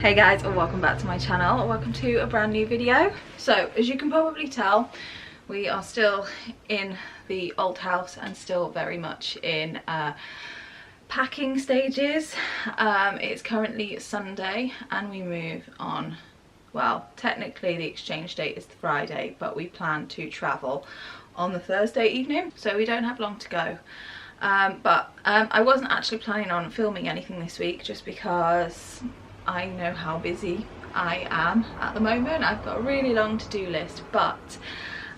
Hey guys, and welcome back to my channel. Welcome to a brand new video. So as you can probably tell, we are still in the old house and still very much in packing stages. It's currently Sunday and we move on, well, technically the exchange date is Friday, but we plan to travel on the Thursday evening, so we don't have long to go. I wasn't actually planning on filming anything this week just because I know how busy I am at the moment. I've got a really long to-do list, but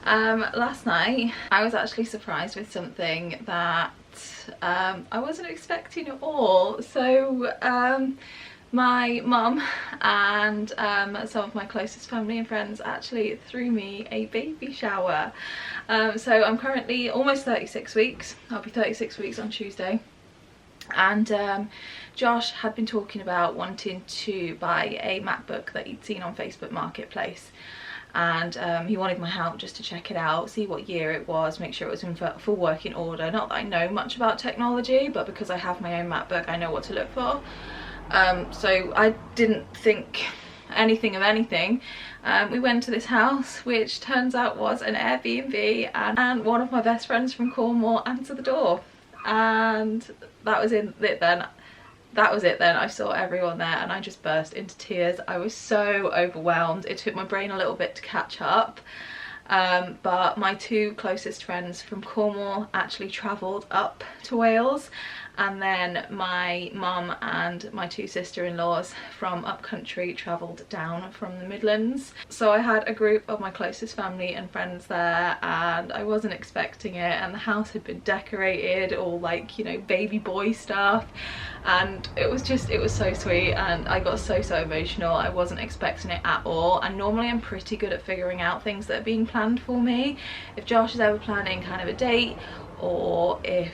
last night I was actually surprised with something that I wasn't expecting at all. So my mum and some of my closest family and friends actually threw me a baby shower. So I'm currently almost 36 weeks. I'll be 36 weeks on Tuesday. And Josh had been talking about wanting to buy a MacBook that he'd seen on Facebook Marketplace, and he wanted my help just to check it out, see what year it was, make sure it was in full working order. Not that I know much about technology, but because I have my own MacBook I know what to look for. So I didn't think anything of anything. We went to this house, which turns out was an Airbnb, and one of my best friends from Cornwall answered the door. And that was it then. I saw everyone there and I just burst into tears. I was so overwhelmed. It took my brain a little bit to catch up. But my two closest friends from Cornwall actually travelled up to Wales, and then my mum and my two sister-in-laws from up country travelled down from the Midlands. So I had a group of my closest family and friends there, and I wasn't expecting it, and the house had been decorated all like, you know, baby boy stuff, and it was so sweet, and I got so emotional. I wasn't expecting it at all, and normally I'm pretty good at figuring out things that are being planned for me. If Josh is ever planning kind of a date, or if,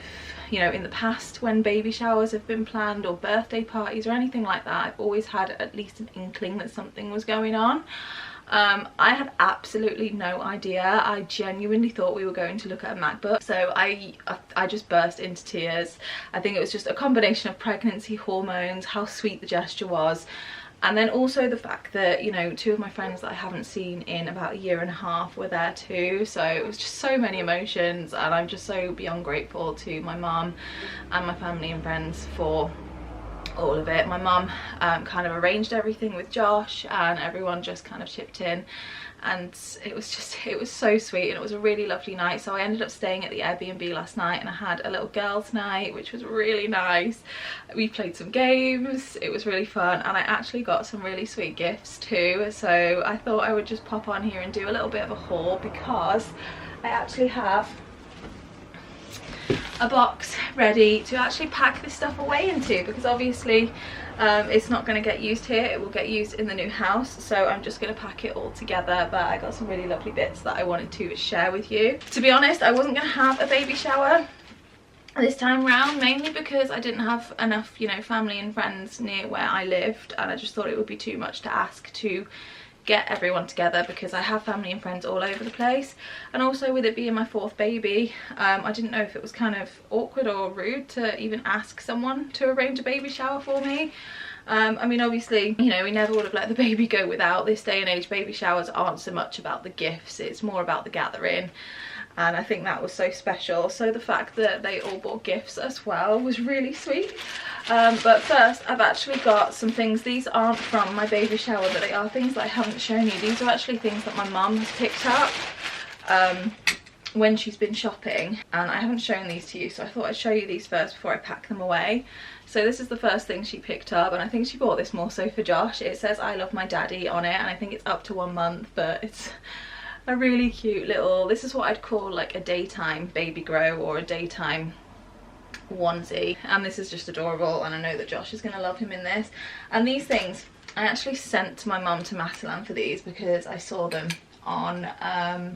you know, in the past when baby showers have been planned or birthday parties or anything like that, I've always had at least an inkling that something was going on. I had absolutely no idea. I genuinely thought we were going to look at a MacBook, so I just burst into tears. I think it was just a combination of pregnancy hormones, how sweet the gesture was, and then also the fact that, you know, two of my friends that I haven't seen in about a year and a half were there too. So it was just so many emotions, and I'm just so beyond grateful to my mum and my family and friends for all of it. My mum kind of arranged everything with Josh, and everyone just kind of chipped in, and it was so sweet, and it was a really lovely night. So I ended up staying at the Airbnb last night, and I had a little girls' night, which was really nice. We played some games, it was really fun, and I actually got some really sweet gifts too. So I thought I would just pop on here and do a little bit of a haul, because I actually have a box ready to actually pack this stuff away into, because obviously it's not going to get used here, it will get used in the new house. So I'm just going to pack it all together, but I got some really lovely bits that I wanted to share with you. To be honest, I wasn't going to have a baby shower this time round, mainly because I didn't have enough, you know, family and friends near where I lived, and I just thought it would be too much to ask to get everyone together, because I have family and friends all over the place. And also with it being my fourth baby, I didn't know if it was kind of awkward or rude to even ask someone to arrange a baby shower for me. I mean, obviously, you know, we never would have let the baby go without. This day and age, baby showers aren't so much about the gifts, it's more about the gathering. And I think that was so special. So the fact that they all bought gifts as well was really sweet. But first, I've actually got some things. These aren't from my baby shower, but they are things that I haven't shown you. These are actually things that my mum has picked up when she's been shopping, and I haven't shown these to you, so I thought I'd show you these first before I pack them away. So this is the first thing she picked up, and I think she bought this more so for Josh. It says "I love my daddy" on it, and I think it's up to 1 month, but it's a really cute little, this is what I'd call like a daytime baby grow or a daytime onesie, and this is just adorable, and I know that Josh is going to love him in this. And these things I actually sent my mum to Matalan for these, because I saw them on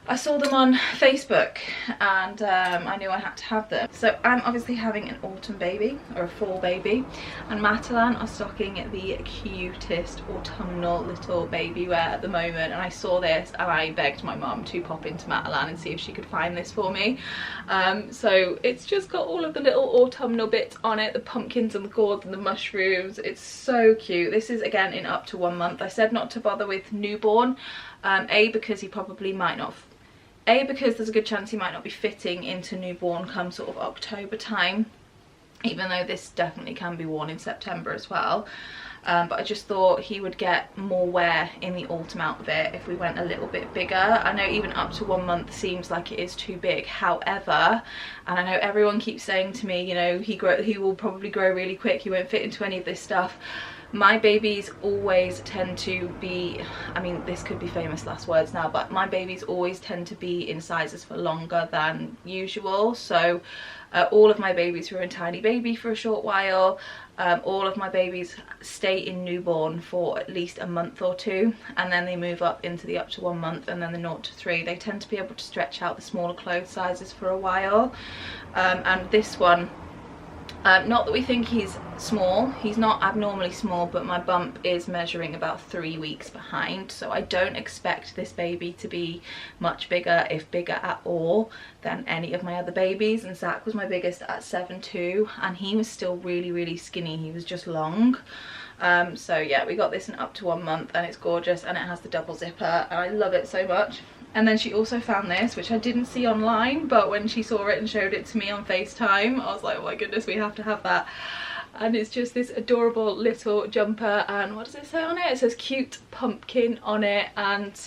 I saw them on Facebook, and I knew I had to have them. So I'm obviously having an autumn baby, or a fall baby, and Matalan are stocking the cutest autumnal little baby wear at the moment, and I saw this and I begged my mum to pop into Matalan and see if she could find this for me. So it's just got all of the little autumnal bits on it, the pumpkins and the gourds and the mushrooms. It's so cute. This is again in up to 1 month. I said not to bother with newborn, because he probably might not, because there's a good chance he might not be fitting into newborn come sort of October time, even though this definitely can be worn in September as well. But I just thought he would get more wear in the autumn outfit if we went a little bit bigger. I know even up to 1 month seems like it is too big, however, and I know everyone keeps saying to me, you know, he will probably grow really quick, he won't fit into any of this stuff. My babies always tend to be, I mean, this could be famous last words now, but my babies always tend to be in sizes for longer than usual. So all of my babies were in tiny baby for a short while. All of my babies stay in newborn for at least a month or two, and then they move up into the up to 1 month, and then the 0 to 3. They tend to be able to stretch out the smaller clothes sizes for a while. And this one, not that we think he's small, he's not abnormally small, but my bump is measuring about 3 weeks behind, so I don't expect this baby to be much bigger, if bigger at all, than any of my other babies. And Zach was my biggest at 7'2", and he was still really skinny, he was just long. So yeah, we got this in up to 1 month, and it's gorgeous, and it has the double zipper, and I love it so much. And then she also found this, which I didn't see online, but when she saw it and showed it to me on FaceTime, I was like, oh my goodness, we have to have that. And it's just this adorable little jumper, and what does it say on it? It says cute pumpkin on it, and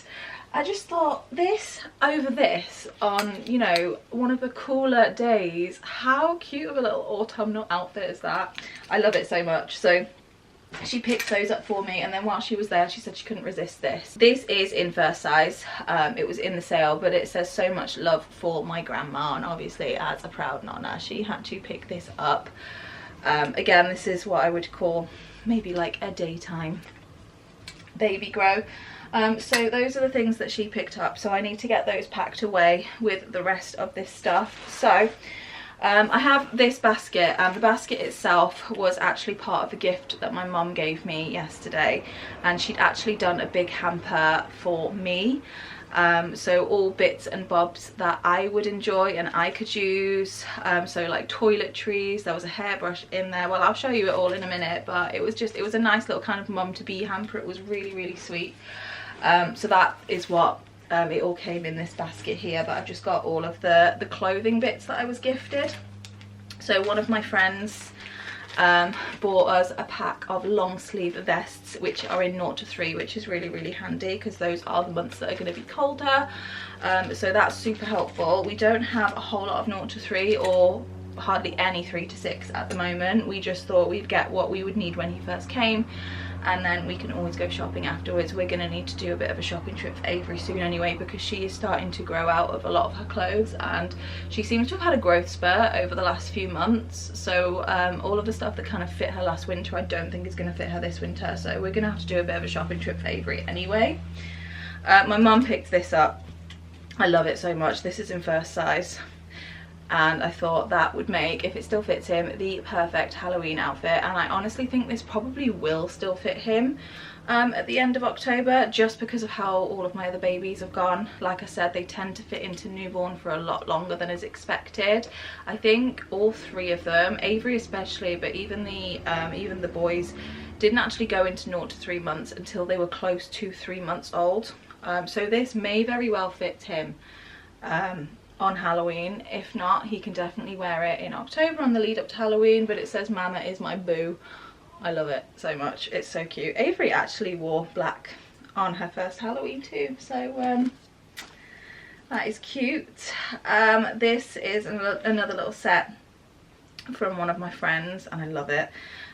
I just thought this over this on, you know, one of the cooler days. How cute of a little autumnal outfit is that? I love it so much. So she picked those up for me, and then while she was there she said she couldn't resist this. This is in first size. It was in the sale, but it says so much love for my grandma, and obviously as a proud nonna she had to pick this up. Again, this is what I would call maybe like a daytime baby grow. So those are the things that she picked up, so I need to get those packed away with the rest of this stuff. So I have this basket, and the basket itself was actually part of a gift that my mum gave me yesterday, and she'd actually done a big hamper for me. So all bits and bobs that I would enjoy and I could use, so like toiletries, there was a hairbrush in there. Well, I'll show you it all in a minute, but it was a nice little kind of mum to be hamper. It was really sweet. So that is what it all came in this basket here, but I've just got all of the clothing bits that I was gifted. So one of my friends bought us a pack of long sleeve vests, which are in 0 to 3, which is really handy because those are the months that are going to be colder. So that's super helpful. We don't have a whole lot of 0 to 3 or hardly any 3 to 6 at the moment. We just thought we'd get what we would need when he first came, and then we can always go shopping afterwards. We're going to need to do a bit of a shopping trip for Avery soon anyway, because she is starting to grow out of a lot of her clothes, and she seems to have had a growth spurt over the last few months. So all of the stuff that kind of fit her last winter I don't think is going to fit her this winter, so we're going to have to do a bit of a shopping trip for Avery anyway. My mum picked this up. I love it so much. This is in first size, and I thought that would make, if it still fits him, the perfect Halloween outfit. And I honestly think this probably will still fit him at the end of October, just because of how all of my other babies have gone. Like I said, they tend to fit into newborn for a lot longer than is expected. I think all 3 of them, Avery especially, but even the boys, didn't actually go into 0 to 3 months until they were close to 3 months old. So this may very well fit him on Halloween. If not, he can definitely wear it in October on the lead up to Halloween. But it says Mama is my boo. I love it so much. It's so cute. Avery actually wore black on her first Halloween too, so that is cute. This is another little set from one of my friends, and I love it.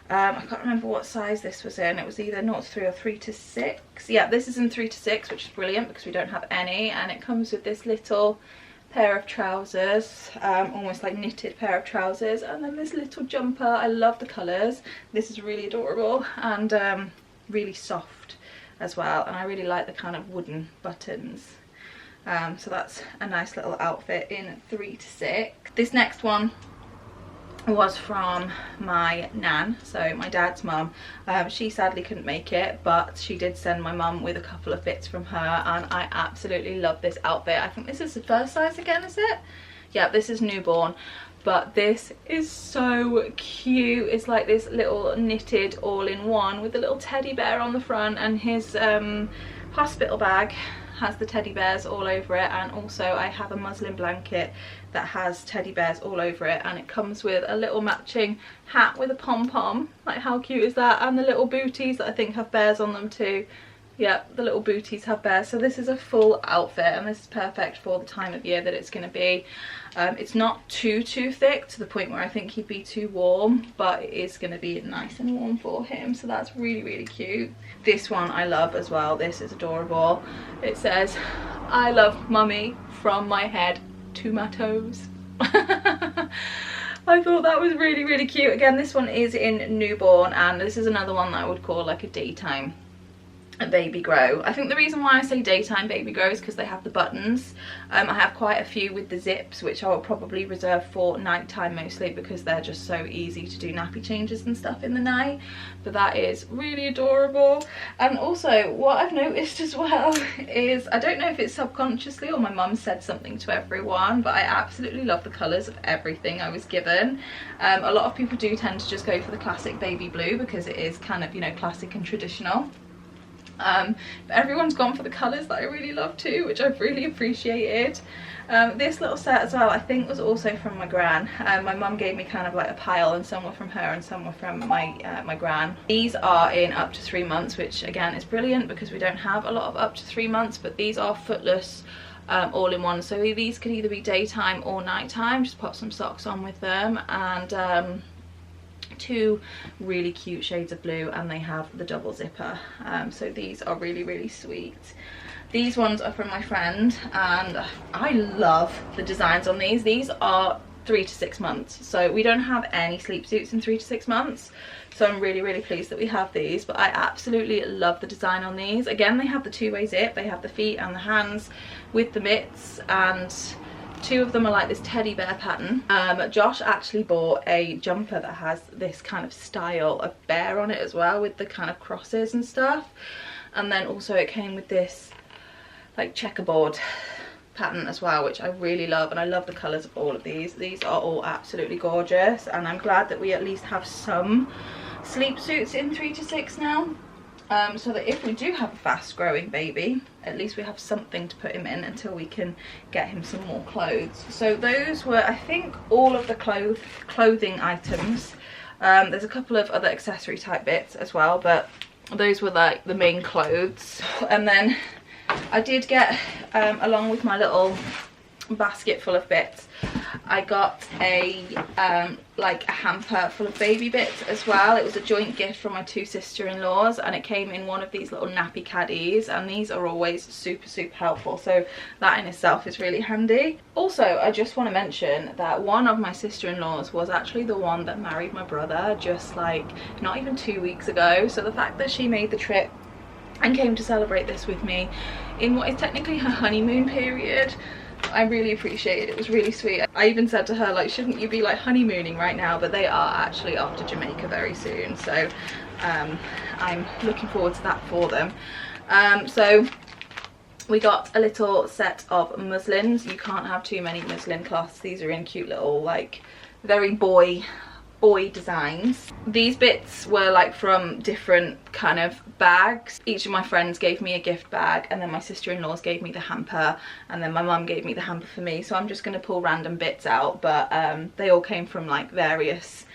I can't remember what size this was in. It was either 0 to 3 or 3 to 6. Yeah, this is in 3 to 6, which is brilliant because we don't have any. And it comes with this little pair of trousers, almost like knitted pair of trousers, and then this little jumper. I love the colours. This is really adorable and really soft as well, and I really like the kind of wooden buttons So that's a nice little outfit in 3 to 6. This next one was from my nan, so my dad's mum. She sadly couldn't make it, but she did send my mum with a couple of bits from her, and I absolutely love this outfit. I think this is the first size again, is it? Yeah, this is newborn, but this is so cute. It's like this little knitted all-in-one with a little teddy bear on the front, and his hospital bag has the teddy bears all over it, and also I have a muslin blanket that has teddy bears all over it, and it comes with a little matching hat with a pom-pom. Like, how cute is that? And the little booties that I think have bears on them too. Yeah, the little booties have bears. So this is a full outfit, and this is perfect for the time of year that it's going to be. It's not too thick to the point where I think he'd be too warm, but it is going to be nice and warm for him, so that's really cute. This one I love as well. This is adorable. It says, "I love mummy from my head to my toes." I thought that was really cute. Again, this one is in newborn, and this is another one that I would call like a daytime baby grow. I think the reason why I say daytime baby grow is because they have the buttons. I have quite a few with the zips, which I will probably reserve for nighttime mostly, because they're just so easy to do nappy changes and stuff in the night. But that is really adorable. And also what I've noticed as well is, I don't know if it's subconsciously or my mum said something to everyone, but I absolutely love the colours of everything I was given. A lot of people do tend to just go for the classic baby blue because it is kind of, you know, classic and traditional. But everyone's gone for the colours that I really love too, which I've really appreciated. This little set as well I think was also from my gran. My mum gave me kind of like a pile, and some were from her and some were from my gran. These are in up to 3 months, which again is brilliant because we don't have a lot of up to 3 months, but these are footless all-in-one, so these could either be daytime or nighttime. Just pop some socks on with them, and 2 really cute shades of blue, and they have the double zipper. So these are really sweet. These ones are from my friend, and I love the designs on these. These are 3 to 6 months, so we don't have any sleep suits in 3 to 6 months, so I'm really pleased that we have these. But I absolutely love the design on these. Again, they have the 2-way zip, they have the feet and the hands with the mitts, and 2 of them are like this teddy bear pattern. Josh actually bought a jumper that has this kind of style of bear on it as well, with the kind of crosses and stuff. And then also it came with this like checkerboard pattern as well, which I really love, and I love the colours of all of these. These are all absolutely gorgeous, and I'm glad that we at least have some sleep suits in 3 to 6 now. So that if we do have a fast growing baby, at least we have something to put him in until we can get him some more clothes. So those were, I think, all of the clothing items. There's a couple of other accessory type bits as well, but those were like the main clothes. And then I did get, along with my little basket full of bits, I got a like a hamper full of baby bits as well. It was a joint gift from my 2 sister-in-laws, and it came in one of these little nappy caddies, and these are always super helpful, so that in itself is really handy. Also, I just want to mention that one of my sister-in-laws was actually the one that married my brother just like not even 2 weeks ago. So the fact that she made the trip and came to celebrate this with me in what is technically her honeymoon period, I really appreciate it. It was really sweet. I even said to her, like, shouldn't you be like honeymooning right now? But they are actually off to Jamaica very soon, so I'm looking forward to that for them. So we got a little set of muslins. You can't have too many muslin cloths. These are in cute little like very boy designs. These bits were like from different kind of bags. Each of my friends gave me a gift bag, and then my sister-in-laws gave me the hamper, and then my mum gave me the hamper for me. So I'm just going to pull random bits out, but they all came from like various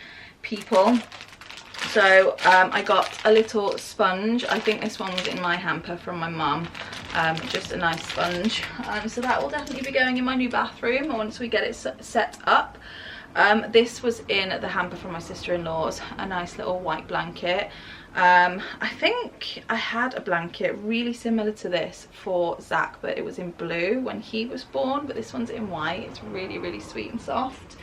people. So I got a little sponge. I think this one was in my hamper from my mum. Just a nice sponge. So that will definitely be going in my new bathroom once we get it set up. This was in the hamper from my sister-in-law's, a nice little white blanket. I think I had a blanket really similar to this for Zach, but it was in blue when he was born, but this one's in white. It's really sweet and soft.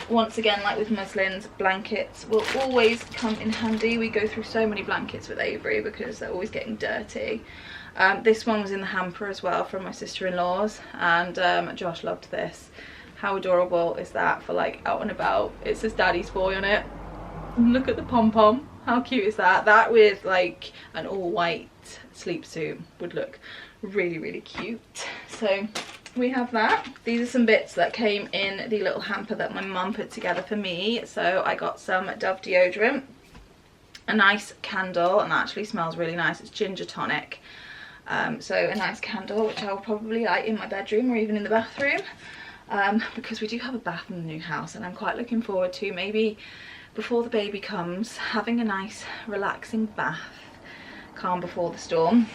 Once again, like with muslins, blankets will always come in handy. We go through so many blankets with Avery because they're always getting dirty. This one was in the hamper as well from my sister-in-law's, and Josh loved this. How adorable is that for like out and about? It says Daddy's Boy on it. And look at the pom-pom. How cute is that? That with like an all-white sleep suit would look really, really cute. So we have that. These are some bits that came in the little hamper that my mum put together for me. So I got some Dove deodorant, a nice candle, and that actually smells really nice. It's ginger tonic. So a nice candle, which I'll probably light in my bedroom or even in the bathroom, because we do have a bath in the new house, and I'm quite looking forward to maybe before the baby comes having a nice relaxing bath, calm before the storm.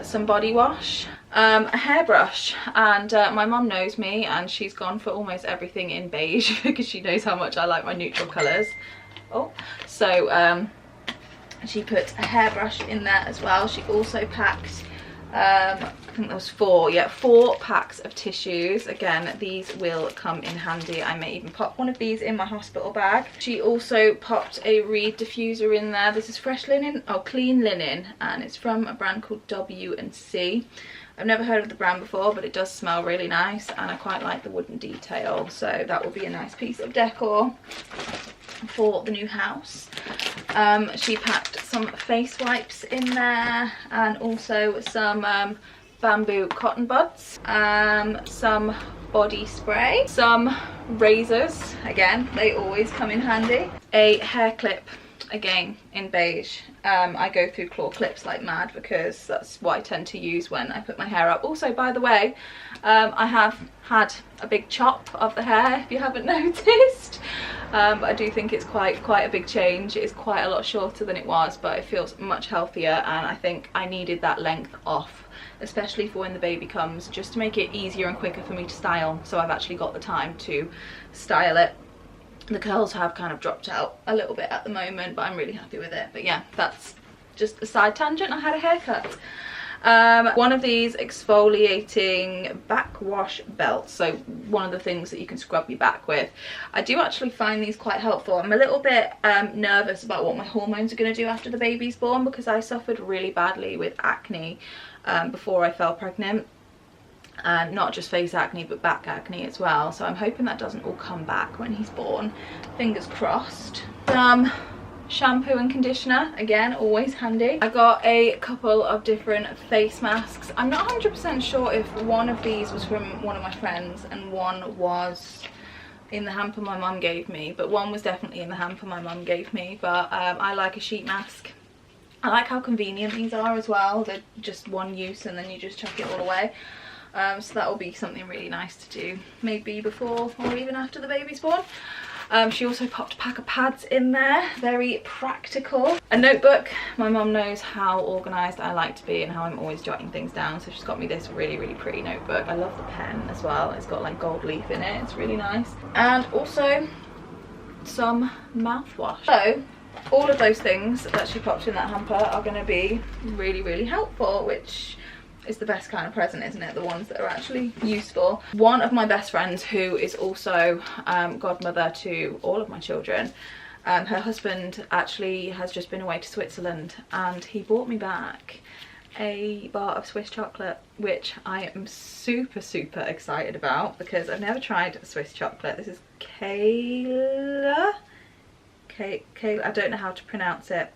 Some body wash, a hairbrush, and my mum knows me and she's gone for almost everything in beige because she knows how much I like my neutral colours. So she put a hairbrush in there as well. She also packed I think there was four packs of tissues. Again, these will come in handy. I may even pop one of these in my hospital bag. She also popped a reed diffuser in there. This is fresh linen, clean linen, and it's from a brand called W&C. I've never heard of the brand before, but it does smell really nice, and I quite like the wooden detail, so that will be a nice piece of decor for the new house. She packed some face wipes in there, and also some bamboo cotton buds, some body spray, some razors, again they always come in handy, a hair clip, again in beige. I go through claw clips like mad because that's what I tend to use when I put my hair up. Also, by the way, I have had a big chop of the hair, if you haven't noticed. But I do think it's quite a big change. It is quite a lot shorter than it was, but it feels much healthier, and I think I needed that length off, especially for when the baby comes, just to make it easier and quicker for me to style. So I've actually got the time to style it. The curls have kind of dropped out a little bit at the moment, but I'm really happy with it. But yeah, that's just a side tangent. I had a haircut. One of these exfoliating backwash belts, so one of the things that you can scrub your back with. I do actually find these quite helpful. I'm a little bit nervous about what my hormones are going to do after the baby's born, because I suffered really badly with acne before I fell pregnant. And not just face acne but back acne as well, so I'm hoping that doesn't all come back when he's born, fingers crossed. Shampoo and conditioner, again always handy. I got a couple of different face masks. I'm not 100% sure if one of these was from one of my friends and one was in the hamper my mum gave me, but one was definitely in the hamper my mum gave me. But I like a sheet mask. I like how convenient these are as well. They're just one use and then you just chuck it all away. So that will be something really nice to do, maybe before or even after the baby's born. She also popped a pack of pads in there, very practical. A notebook. My mum knows how organised I like to be and how I'm always jotting things down, so she's got me this really pretty notebook. I love the pen as well. It's got like gold leaf in it. It's really nice. And also some mouthwash. So all of those things that she popped in that hamper are going to be really helpful, which is the best kind of present, isn't it? The ones that are actually useful. One of my best friends, who is also godmother to all of my children, her husband actually has just been away to Switzerland, and he brought me back a bar of Swiss chocolate, which I am super excited about, because I've never tried Swiss chocolate. This is Kayla. I don't know how to pronounce it.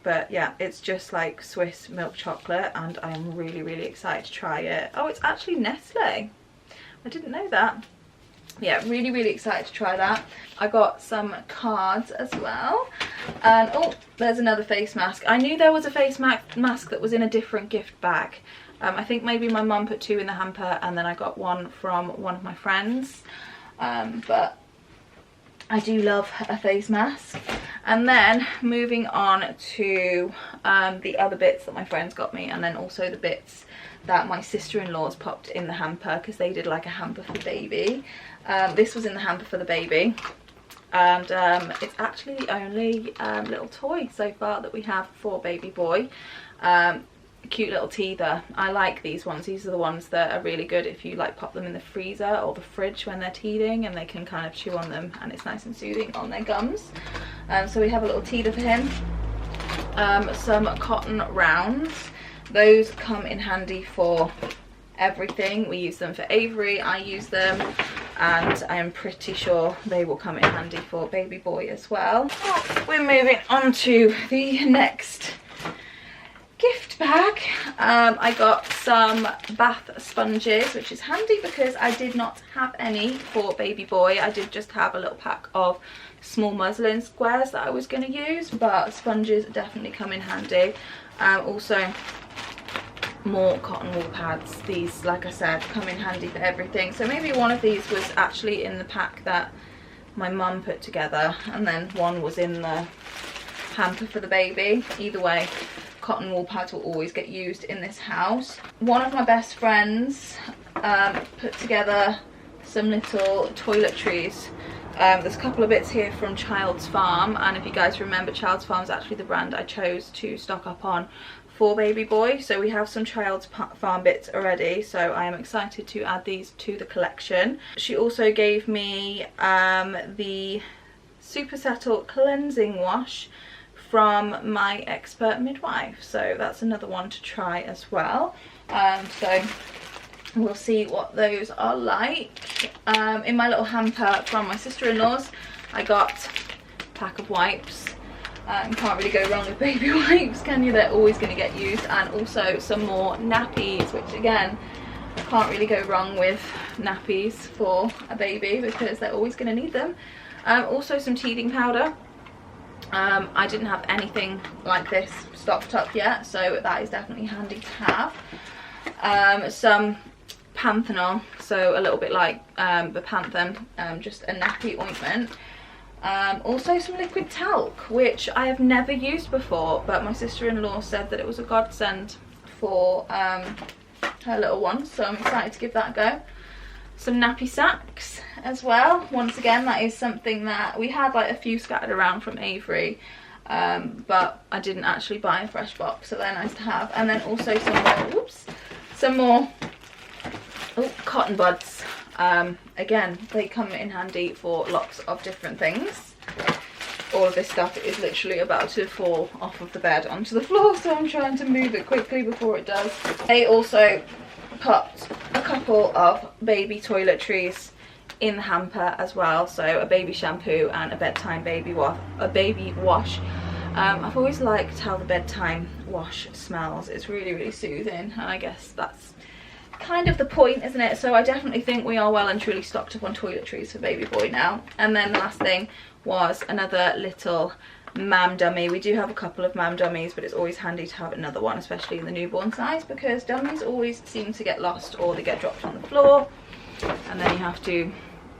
But yeah, it's just like Swiss milk chocolate, and I am really excited to try it. Oh, it's actually Nestle. I didn't know that. Yeah, really excited to try that. I got some cards as well, and oh, there's another face mask. I knew there was a face mask that was in a different gift bag. I think maybe my mum put two in the hamper, and then I got one from one of my friends. But I do love a face mask. And then moving on to the other bits that my friends got me, and then also the bits that my sister-in-laws popped in the hamper, because they did like a hamper for the baby. This was in the hamper for the baby, and it's actually the only little toy so far that we have for baby boy. cute little teether. I like these ones. These are the ones that are really good if you like pop them in the freezer or the fridge when they're teething, and they can kind of chew on them and it's nice and soothing on their gums. So we have a little teether for him. Some cotton rounds. Those come in handy for everything. We use them for Avery, I use them, and I am pretty sure they will come in handy for baby boy as well. We're moving on to the next gift bag. I got some bath sponges, which is handy because I did not have any for baby boy. I did just have a little pack of small muslin squares that I was going to use, but sponges definitely come in handy. Also more cotton wool pads. These, like I said, come in handy for everything. So maybe one of these was actually in the pack that my mum put together, and then one was in the hamper for the baby. Either way, cotton wool pads will always get used in this house. One of my best friends put together some little toiletries. There's a couple of bits here from Child's Farm, and if you guys remember, Child's Farm is actually the brand I chose to stock up on for baby boy. So we have some Child's Farm bits already, so I am excited to add these to the collection. She also gave me the Super Settle cleansing wash from my expert midwife, so that's another one to try as well. So we'll see what those are like. In my little hamper from my sister-in-law's, I got a pack of wipes. You can't really go wrong with baby wipes, can you? They're always going to get used. And also some more nappies, which again, can't really go wrong with nappies for a baby because they're always going to need them. Also some teething powder. I didn't have anything like this stocked up yet, so that is definitely handy to have. Some panthenol, so a little bit like the Panthen, just a nappy ointment. Also some liquid talc, which I have never used before, but my sister-in-law said that it was a godsend for her little one, so I'm excited to give that a go. Some nappy sacks as well. Once again, that is something that we had like a few scattered around from Avery, but I didn't actually buy a fresh box, so they're nice to have. And then also some more cotton buds. Again, they come in handy for lots of different things. All of this stuff is literally about to fall off of the bed onto the floor, so I'm trying to move it quickly before it does. They also put a couple of baby toiletries in the hamper as well, so a baby shampoo and a bedtime baby wash. I've always liked how the bedtime wash smells. It's really, really soothing, and I guess that's kind of the point, isn't it? So I definitely think we are well and truly stocked up on toiletries for baby boy now. And then the last thing was another little mam dummy. We do have a couple of mam dummies, but it's always handy to have another one, especially in the newborn size, because dummies always seem to get lost or they get dropped on the floor and then you have to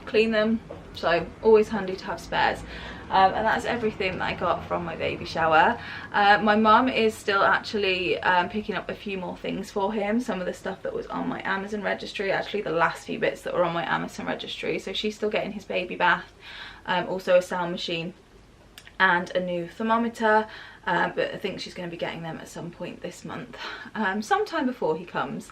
clean them, so always handy to have spares. And that's everything that I got from my baby shower. My mum is still actually picking up a few more things for him. Some of the stuff that was on my Amazon registry, actually the last few bits that were on my Amazon registry. So she's still getting his baby bath, also a sound machine and a new thermometer. But I think she's going to be getting them at some point this month, sometime before he comes.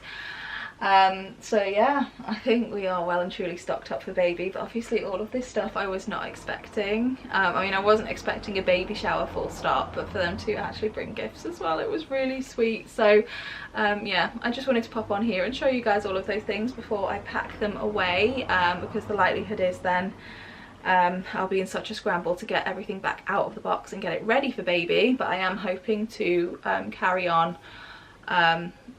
So yeah, I think we are well and truly stocked up for baby, but obviously all of this stuff I was not expecting. I mean, I wasn't expecting a baby shower full stop, but for them to actually bring gifts as well, it was really sweet. So yeah, I just wanted to pop on here and show you guys all of those things before I pack them away, because the likelihood is then I'll be in such a scramble to get everything back out of the box and get it ready for baby. But I am hoping to carry on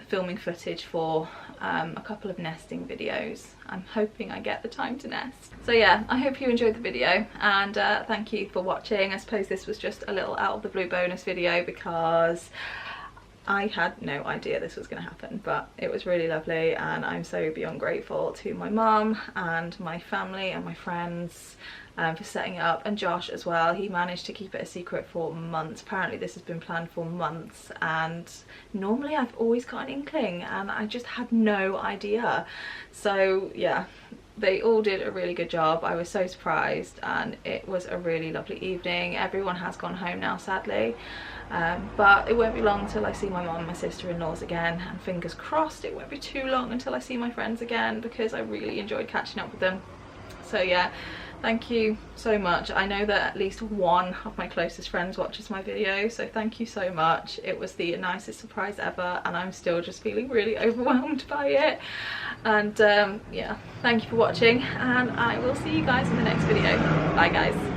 filming footage for a couple of nesting videos. I'm hoping I get the time to nest. So yeah, I hope you enjoyed the video, and thank you for watching. I suppose this was just a little out of the blue bonus video because I had no idea this was going to happen, but it was really lovely, and I'm so beyond grateful to my mum and my family and my friends for setting it up, and Josh as well. He managed to keep it a secret for months. Apparently this has been planned for months, and normally I've always got an inkling and I just had no idea. So yeah, they all did a really good job. I was so surprised, and it was a really lovely evening. Everyone has gone home now, sadly, but it won't be long till I see my mum and my sister-in-laws again, and fingers crossed it won't be too long until I see my friends again, because I really enjoyed catching up with them. So yeah, thank you so much. I know that at least one of my closest friends watches my video, so thank you so much. It was the nicest surprise ever, and I'm still just feeling really overwhelmed by it. And yeah, thank you for watching, and I will see you guys in the next video. Bye guys.